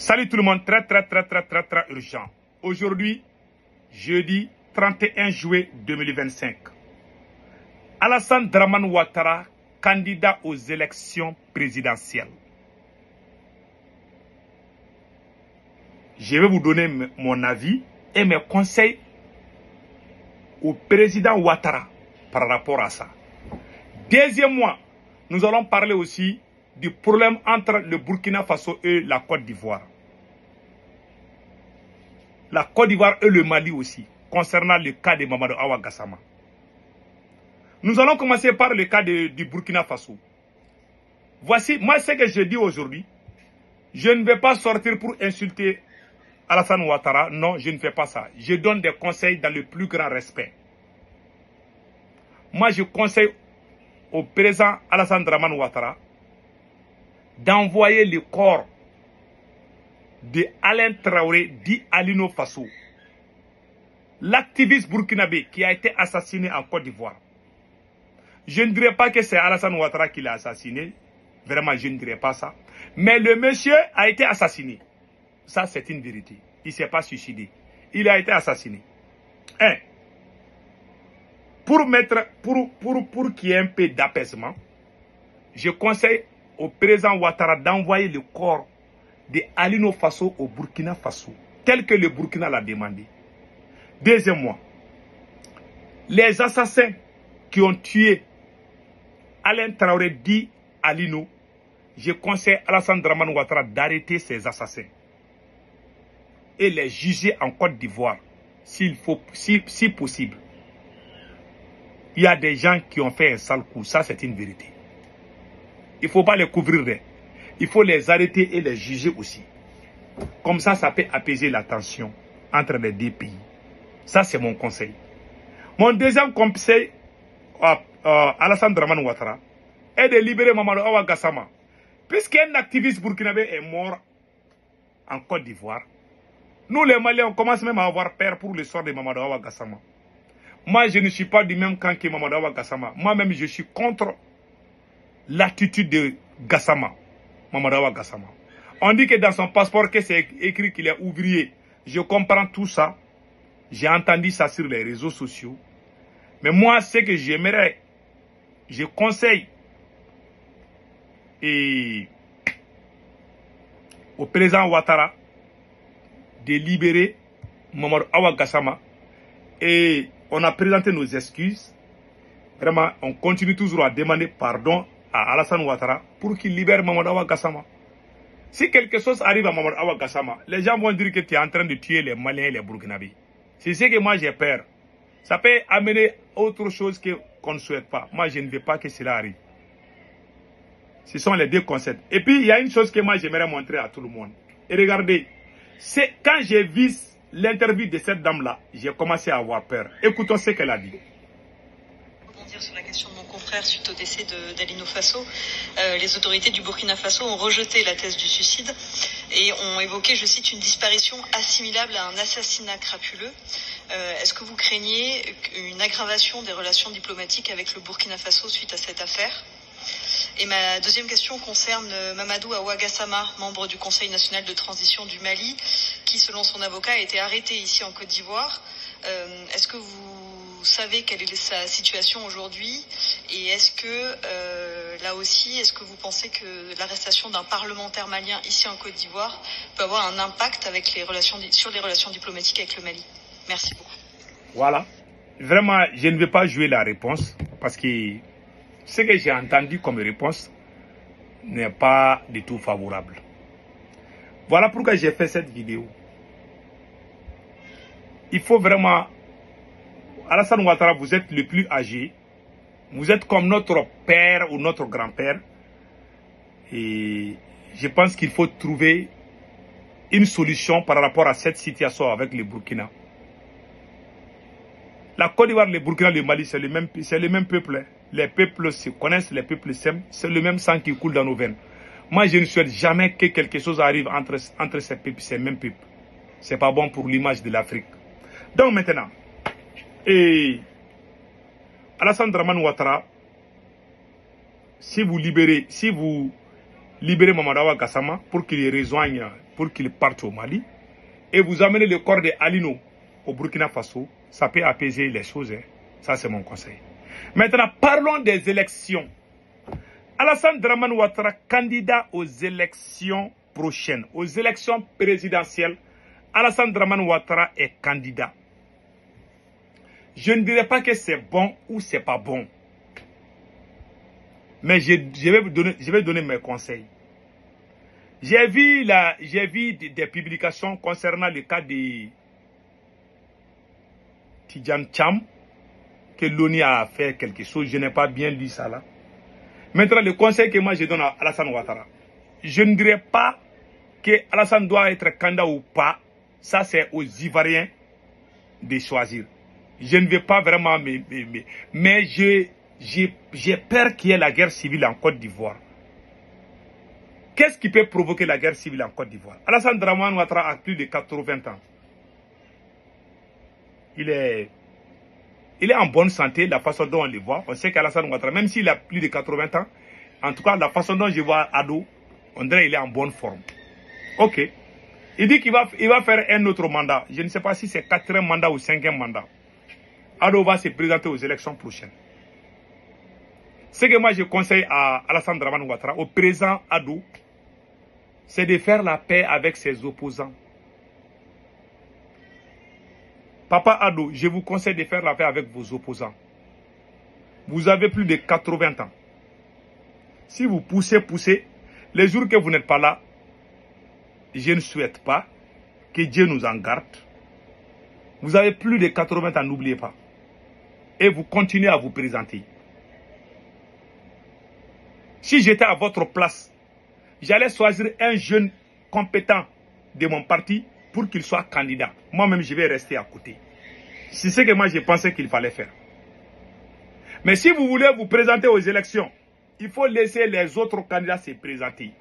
Salut tout le monde, très urgent. Aujourd'hui, jeudi 31 juillet 2025. Alassane Dramane Ouattara, candidat aux élections présidentielles. Je vais vous donner mon avis et mes conseils au président Ouattara par rapport à ça. Deuxièmement, nous allons parler aussi du problème entre le Burkina Faso et la Côte d'Ivoire. La Côte d'Ivoire et le Mali aussi, concernant le cas de Mamadou Awa Gassama. Nous allons commencer par le cas du Burkina Faso. Voici, moi ce que je dis aujourd'hui. Je ne vais pas sortir pour insulter Alassane Ouattara. Non, je ne fais pas ça. Je donne des conseils dans le plus grand respect. Moi, je conseille au président Alassane Dramane Ouattara d'envoyer le corps de Alain Traoré dit Alino Faso, l'activiste burkinabé qui a été assassiné en Côte d'Ivoire. Je ne dirais pas que c'est Alassane Ouattara qui l'a assassiné. Vraiment, je ne dirais pas ça. Mais le monsieur a été assassiné. Ça, c'est une vérité. Il ne s'est pas suicidé. Il a été assassiné. Pour qu'il y ait un peu d'apaisement, je conseille au président Ouattara d'envoyer le corps de Alino Faso au Burkina Faso, tel que le Burkina l'a demandé. Deuxièmement, les assassins qui ont tué Alain Traoré dit Alino, je conseille Alassane Dramane Ouattara d'arrêter ces assassins et les juger en Côte d'Ivoire, si possible. Il y a des gens qui ont fait un sale coup, ça c'est une vérité. Il ne faut pas les couvrir. Il faut les arrêter et les juger aussi. Comme ça, ça peut apaiser la tension entre les deux pays. Ça, c'est mon conseil. Mon deuxième conseil à Alassane Dramane Ouattara est de libérer Mamadou Awa Gassama. Puisqu'un activiste burkinabé est mort en Côte d'Ivoire, nous les Maliens, on commence même à avoir peur pour le sort de Mamadou Awa Gassama. Moi, je ne suis pas du même camp que Mamadou Awa Gassama. Moi-même, je suis contre l'attitude de Gassama. Mamadou Awa Gassama. On dit que dans son passeport, que c'est écrit qu'il est ouvrier. Je comprends tout ça. J'ai entendu ça sur les réseaux sociaux. Mais moi, ce que j'aimerais, je conseille au président Ouattara de libérer Mamadou Awa Gassama. Et on a présenté nos excuses. Vraiment, on continue toujours à demander pardon à Alassane Ouattara pour qu'il libère Mamadou Awa Gassama. Si quelque chose arrive à Mamadou Awa Gassama, les gens vont dire que tu es en train de tuer les Maliens et les Burkinabés. C'est ce que moi j'ai peur. Ça peut amener autre chose qu'on ne souhaite pas. Moi, je ne veux pas que cela arrive. Ce sont les deux concepts. Et puis, il y a une chose que moi j'aimerais montrer à tout le monde. Et regardez, c'est quand j'ai vu l'interview de cette dame-là, j'ai commencé à avoir peur. Écoutons ce qu'elle a dit. Sur la question de mon confrère suite au décès d'Alino Faso, les autorités du Burkina Faso ont rejeté la thèse du suicide et ont évoqué, je cite, une disparition assimilable à un assassinat crapuleux. Est-ce que vous craignez une aggravation des relations diplomatiques avec le Burkina Faso suite à cette affaire? Et ma deuxième question concerne Mamadou Awa Gassama, membre du Conseil national de transition du Mali, qui, selon son avocat, a été arrêté ici en Côte d'Ivoire. Est-ce que vous savez quelle est sa situation aujourd'hui? Et est-ce que, là aussi, est-ce que vous pensez que l'arrestation d'un parlementaire malien ici en Côte d'Ivoire peut avoir un impact avec sur les relations diplomatiques avec le Mali? Merci beaucoup. Voilà. Vraiment, je ne vais pas jouer la réponse parce que ce que j'ai entendu comme réponse n'est pas du tout favorable. Voilà pourquoi j'ai fait cette vidéo. Il faut vraiment... Alassane Ouattara, vous êtes le plus âgé. Vous êtes comme notre père ou notre grand-père. Et je pense qu'il faut trouver une solution par rapport à cette situation avec le Burkina. La Côte d'Ivoire, le Burkina, le Mali, c'est le même peuple. Hein. Les peuples se connaissent, les peuples s'aiment. C'est le même sang qui coule dans nos veines. Moi, je ne souhaite jamais que quelque chose arrive entre ces peuples, ces mêmes peuples. C'est pas bon pour l'image de l'Afrique. Donc maintenant, Alassane Dramane Ouattara, si vous libérer Mamadawa Gassama pour qu'il rejoigne, pour qu'il parte au Mali. Et vous amenez le corps de Alino au Burkina Faso. Ça peut apaiser les choses. Hein. Ça, c'est mon conseil. Maintenant, parlons des élections. Alassane Dramane Ouattara, candidat aux élections prochaines, aux élections présidentielles. Alassane Dramane Ouattara est candidat. Je ne dirais pas que c'est bon ou c'est pas bon. Mais je vais donner mes conseils. J'ai vu des publications concernant le cas de Tidjane Cham, que l'ONU a fait quelque chose. Je n'ai pas bien lu ça là. Maintenant, le conseil que moi je donne à Alassane Ouattara, je ne dirais pas que Alassane doit être candidat ou pas. Ça, c'est aux Ivoiriens de choisir. Je ne vais pas vraiment, mais j'ai peur qu'il y ait la guerre civile en Côte d'Ivoire. Qu'est-ce qui peut provoquer la guerre civile en Côte d'Ivoire? Alassane Dramane Ouattara a plus de 80 ans. Il est en bonne santé, la façon dont on le voit. On sait qu'Alassane Ouattara, même s'il a plus de 80 ans, en tout cas, la façon dont je vois Ado, on dirait qu'il est en bonne forme. Ok. Il dit qu'il va faire un autre mandat. Je ne sais pas si c'est 4e mandat ou 5e mandat. Ado va se présenter aux élections prochaines. Ce que moi je conseille à Alassane Dramane Ouattara, au président Ado, c'est de faire la paix avec ses opposants. Papa Ado, je vous conseille de faire la paix avec vos opposants. Vous avez plus de 80 ans. Si vous poussez, les jours que vous n'êtes pas là, je ne souhaite pas que Dieu nous en garde. Vous avez plus de 80 ans, n'oubliez pas. Et vous continuez à vous présenter. Si j'étais à votre place, j'allais choisir un jeune compétent de mon parti pour qu'il soit candidat. Moi-même, je vais rester à côté. C'est ce que moi, je pensais qu'il fallait faire. Mais si vous voulez vous présenter aux élections, il faut laisser les autres candidats se présenter.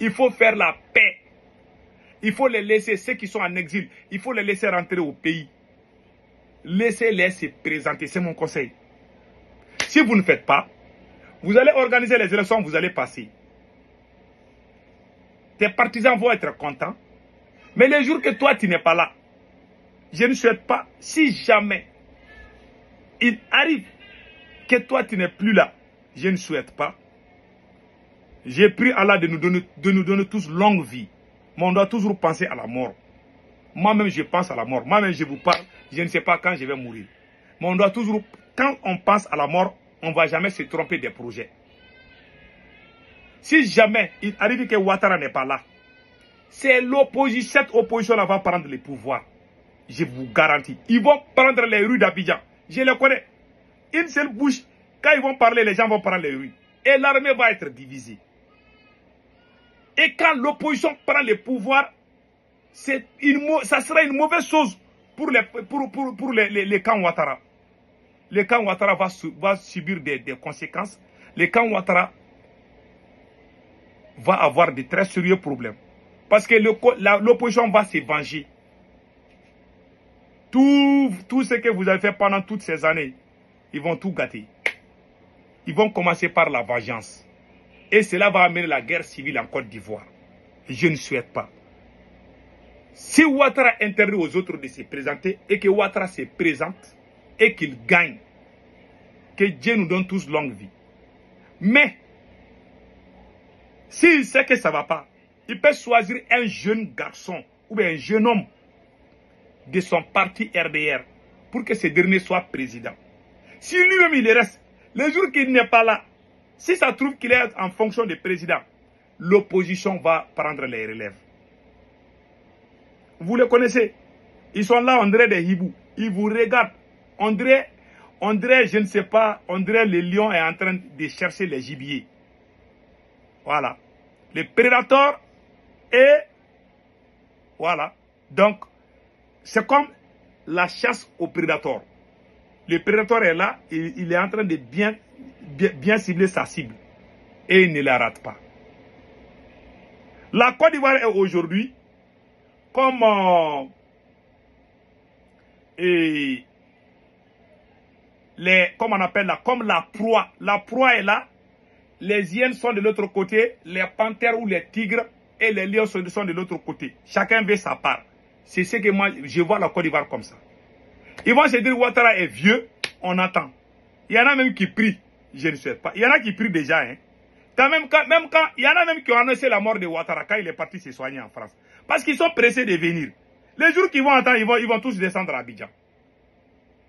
Il faut faire la paix. Il faut les laisser, ceux qui sont en exil, il faut les laisser rentrer au pays. Laissez-les se présenter, c'est mon conseil. Si vous ne faites pas, vous allez organiser les élections, vous allez passer. Tes partisans vont être contents. Mais les jours que toi, tu n'es pas là, je ne souhaite pas, si jamais il arrive que toi, tu n'es plus là, je ne souhaite pas. J'ai prié Allah de nous donner tous longue vie. Mais on doit toujours penser à la mort. Moi-même, je pense à la mort. Moi-même, je vous parle, je ne sais pas quand je vais mourir. Mais on doit toujours, quand on pense à la mort, on ne va jamais se tromper des projets. Si jamais il arrive que Ouattara n'est pas là, c'est l'opposition, cette opposition-là va prendre le pouvoir. Je vous garantis. Ils vont prendre les rues d'Abidjan. Je les connais. Une seule bouche, quand ils vont parler, les gens vont prendre les rues. Et l'armée va être divisée. Et quand l'opposition prend le pouvoir, ça sera une mauvaise chose pour les camps Ouattara. Les camps Ouattara va subir des conséquences. Les camps Ouattara va avoir de très sérieux problèmes. Parce que l'opposition va se venger. Tout ce que vous avez fait pendant toutes ces années, ils vont tout gâter. Ils vont commencer par la vengeance. Et cela va amener la guerre civile en Côte d'Ivoire. Je ne souhaite pas. Si Ouattara interdit aux autres de se présenter et que Ouattara se présente et qu'il gagne, que Dieu nous donne tous longue vie. Mais, s'il sait que ça ne va pas, il peut choisir un jeune garçon ou bien un jeune homme de son parti RDR pour que ce dernier soit président. Si lui-même il reste, le jour qu'il n'est pas là, si ça trouve qu'il est en fonction de président, l'opposition va prendre les relèves. Vous les connaissez. Ils sont là, on dirait des hiboux. Ils vous regardent. On dirait, je ne sais pas, on dirait le lion est en train de chercher les gibiers. Voilà. Les prédateurs et voilà. Donc, c'est comme la chasse aux prédateurs. Le prédateur est là, il est en train de bien cibler sa cible. Et il ne la rate pas. La Côte d'Ivoire est aujourd'hui comme on appelle là, comme la proie. La proie est là les hyènes sont de l'autre côté, les panthères ou les tigres et les lions sont de l'autre côté. Chacun veut sa part. C'est ce que moi, je vois la Côte d'Ivoire comme ça. Ils vont se dire Ouattara est vieux, on attend. Il y en a même qui prient, je ne sais pas. Il y en a qui prient déjà. Hein. Même quand, il y en a même qui ont annoncé la mort de Ouattara quand il est parti se soigner en France. Parce qu'ils sont pressés de venir. Les jours qu'ils vont attendre, ils vont tous descendre à Abidjan.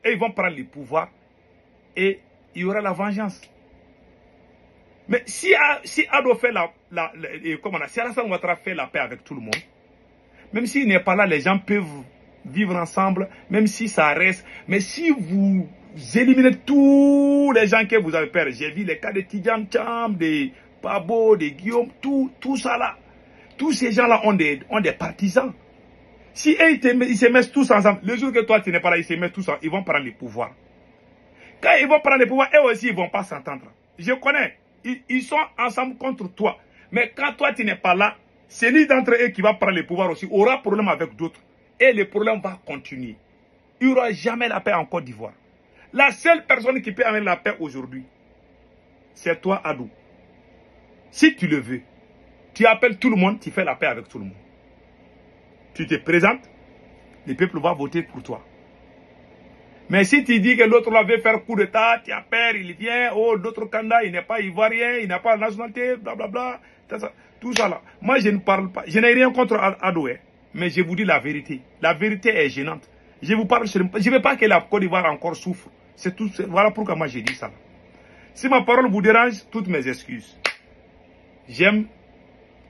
Et ils vont prendre le pouvoir. Et il y aura la vengeance. Mais si Ado fait si Alassane Ouattara fait la paix avec tout le monde, même s'il n'est pas là, les gens peuvent vivre ensemble, même si ça reste. Mais si vous éliminez tous les gens que vous avez peur, j'ai vu les cas de Tidjane Cham, de Pabo, de Guillaume, tout ça là. Tous ces gens-là ont des partisans. Si eux, ils se mettent tous ensemble, le jour que toi tu n'es pas là, ils se mettent tous ensemble, ils vont prendre le pouvoir. Quand ils vont prendre le pouvoir, eux aussi, ils ne vont pas s'entendre. Je connais. Ils sont ensemble contre toi. Mais quand toi, tu n'es pas là, celui d'entre eux qui va prendre le pouvoir aussi aura problème avec d'autres. Et le problème va continuer. Il n'y aura jamais la paix en Côte d'Ivoire. La seule personne qui peut amener la paix aujourd'hui, c'est toi, Adou. Si tu le veux, tu appelles tout le monde, tu fais la paix avec tout le monde. Tu te présentes, le peuple va voter pour toi. Mais si tu dis que l'autre là veut faire coup d'état, tu as peur, il vient, oh, l'autre candidat, il n'est pas ivoirien, il n'a pas la nationalité, blablabla, tout ça là. Moi, je ne parle pas, je n'ai rien contre Adoué, mais je vous dis la vérité. La vérité est gênante. Je vous parle, je ne veux pas que la Côte d'Ivoire encore souffre. C'est tout, voilà pourquoi moi j'ai dit ça. Si ma parole vous dérange, toutes mes excuses. J'aime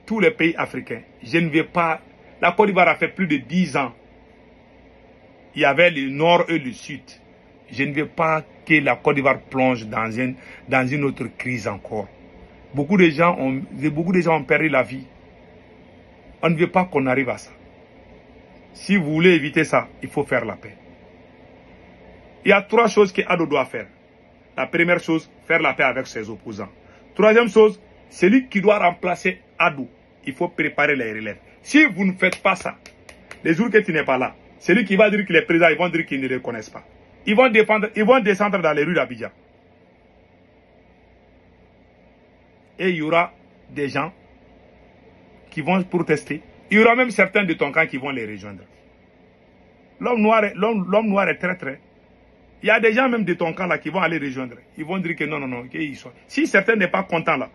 tous les pays africains. Je ne veux pas, la Côte d'Ivoire a fait plus de 10 ans. Il y avait le nord et le sud. Je ne veux pas que la Côte d'Ivoire plonge dans une autre crise encore. Beaucoup de gens ont perdu la vie. On ne veut pas qu'on arrive à ça. Si vous voulez éviter ça, il faut faire la paix. Il y a 3 choses que Ado doit faire. La première chose, faire la paix avec ses opposants. Troisième chose, celui qui doit remplacer Ado, il faut préparer les relèves. Si vous ne faites pas ça, les jours que tu n'es pas là, celui qui va dire qu'il est président, ils vont dire qu'ils ne le connaissent pas. Ils vont descendre dans les rues d'Abidjan. Et il y aura des gens qui vont protester. Il y aura même certains de ton camp qui vont les rejoindre. L'homme noir est très très. Il y a des gens même de ton camp là qui vont aller rejoindre. Ils vont dire que non, qu'ils sont. Si certains n'est pas content là,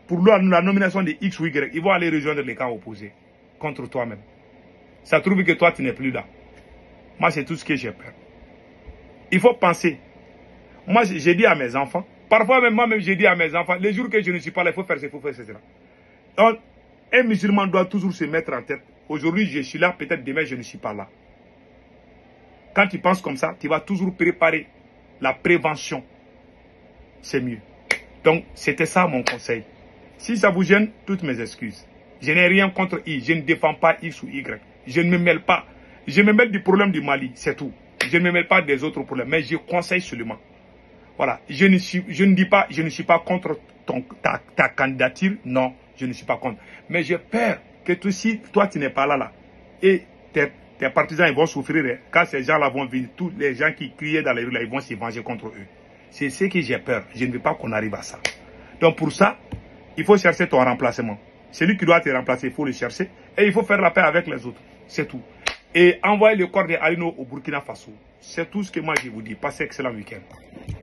pour la nomination de X ou Y, ils vont aller rejoindre les camps opposés contre toi-même. Ça trouve que toi, tu n'es plus là. Moi, c'est tout ce que j'ai peur. Il faut penser. Moi, j'ai dit à mes enfants, parfois même moi-même, j'ai dit à mes enfants, les jours que je ne suis pas là, il faut faire ça, il faut faire cela. Donc, un musulman doit toujours se mettre en tête. Aujourd'hui, je suis là, peut-être demain, je ne suis pas là. Quand tu penses comme ça, tu vas toujours préparer la prévention. C'est mieux. Donc, c'était ça mon conseil. Si ça vous gêne, toutes mes excuses. Je n'ai rien contre I. Je ne défends pas X ou Y. Je ne me mêle pas. Je me mêle du problème du Mali, c'est tout. Je ne me mêle pas des autres problèmes, mais je conseille seulement. Voilà. Je ne dis pas, je ne suis pas contre ta candidature. Non, je ne suis pas contre. Mais j'ai peur que si toi tu n'es pas là, et tes partisans ils vont souffrir. Quand ces gens-là vont venir, tous les gens qui criaient dans les rues, là, ils vont se venger contre eux. C'est ce que j'ai peur. Je ne veux pas qu'on arrive à ça. Donc pour ça, il faut chercher ton remplacement. Celui qui doit te remplacer, il faut le chercher. Et il faut faire la paix avec les autres. C'est tout. Et envoyer le corps de Alino au Burkina Faso. C'est tout ce que moi je vous dis. Passez un excellent week-end.